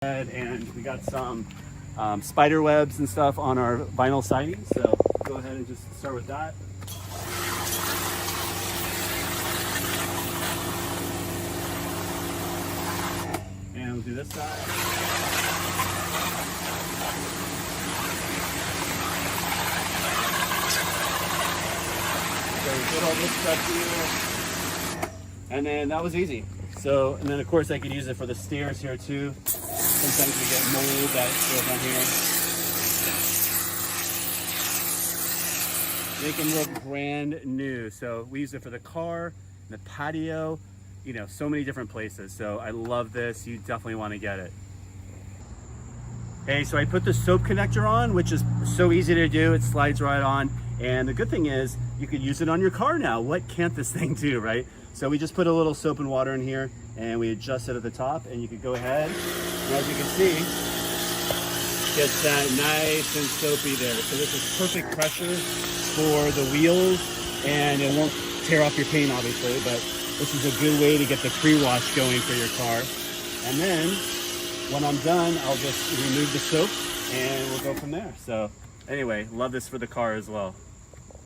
And we got some spider webs and stuff on our vinyl siding. So go ahead and just start with that. And we'll do this side. So we did all this stuff here. And then that was easy. So, and then of course I could use it for the stairs here too. Sometimes we get mold that goes on here. Make them look brand new. So we use it for the car, the patio, you know, so many different places. So I love this. You definitely want to get it. Okay, so I put the soap connector on, which is so easy to do. It slides right on. And the good thing is you could use it on your car now. What can't this thing do, right? So we just put a little soap and water in here and we adjust it at the top, and you could go ahead. And as you can see, gets that nice and soapy there. So this is perfect pressure for the wheels, and it won't tear off your paint obviously, but this is a good way to get the pre-wash going for your car. And then when I'm done, I'll just remove the soap and we'll go from there. So anyway, love this for the car as well.